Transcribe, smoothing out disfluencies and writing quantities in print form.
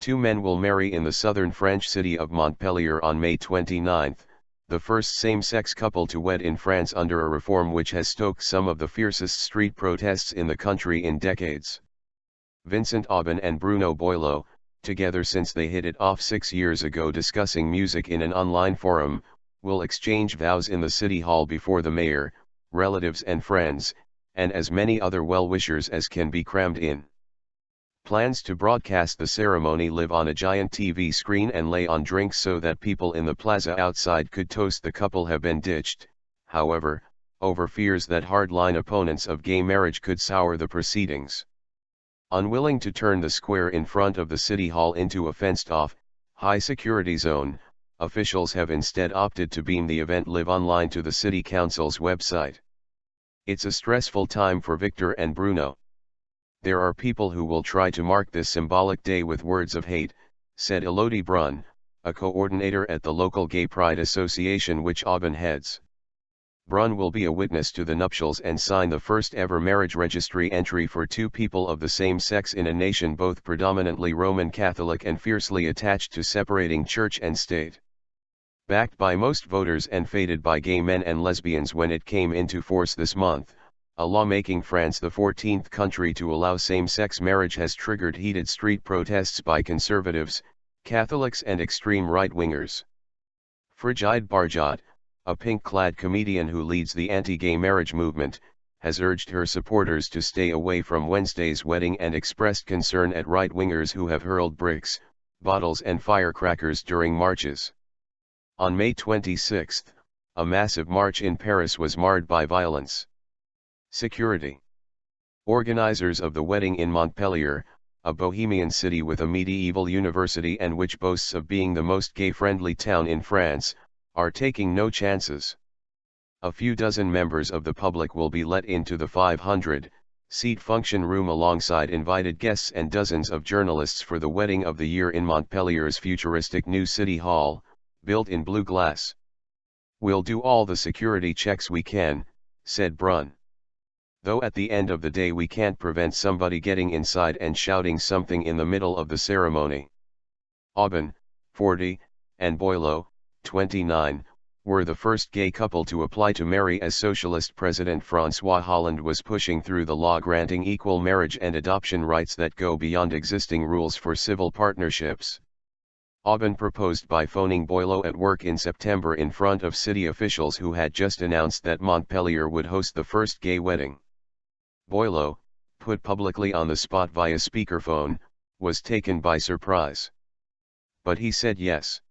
two men will marry in the southern French city of Montpellier on May 29, the first same-sex couple to wed in France under a reform which has stoked some of the fiercest street protests in the country in decades. Vincent Aubin and Bruno Boileau, together since they hit it off 6 years ago discussing music in an online forum, will exchange vows in the city hall before the mayor, relatives and friends, and as many other well-wishers as can be crammed in. Plans to broadcast the ceremony live on a giant TV screen and lay on drinks so that people in the plaza outside could toast the couple have been ditched, however, over fears that hardline opponents of gay marriage could sour the proceedings. Unwilling to turn the square in front of the city hall into a fenced-off, high-security zone, officials have instead opted to beam the event live online to the city council's website. It's a stressful time for Victor and Bruno. There are people who will try to mark this symbolic day with words of hate, said Elodie Brun, a coordinator at the local Gay Pride Association which Aubin heads. Brun will be a witness to the nuptials and sign the first ever marriage registry entry for two people of the same sex in a nation both predominantly Roman Catholic and fiercely attached to separating church and state. Backed by most voters and fêted by gay men and lesbians when it came into force this month, a law making France the 14th country to allow same-sex marriage has triggered heated street protests by conservatives, Catholics and extreme right-wingers. Frigide Barjot, a pink-clad comedian who leads the anti-gay marriage movement, has urged her supporters to stay away from Wednesday's wedding and expressed concern at right-wingers who have hurled bricks, bottles and firecrackers during marches. On May 26, a massive march in Paris was marred by violence. Security. Organizers of the wedding in Montpellier, a bohemian city with a medieval university and which boasts of being the most gay-friendly town in France, are taking no chances. A few dozen members of the public will be let into the 500-seat function room alongside invited guests and dozens of journalists for the wedding of the year in Montpellier's futuristic new city hall, built in blue glass. "We'll do all the security checks we can," said Brun. "Though at the end of the day we can't prevent somebody getting inside and shouting something in the middle of the ceremony." Aubin, 40, and Boileau, 29, were the first gay couple to apply to marry as Socialist President François Hollande was pushing through the law granting equal marriage and adoption rights that go beyond existing rules for civil partnerships. Aubin proposed by phoning Boileau at work in September in front of city officials who had just announced that Montpellier would host the first gay wedding. Boileau, put publicly on the spot via speakerphone, was taken by surprise. But he said yes.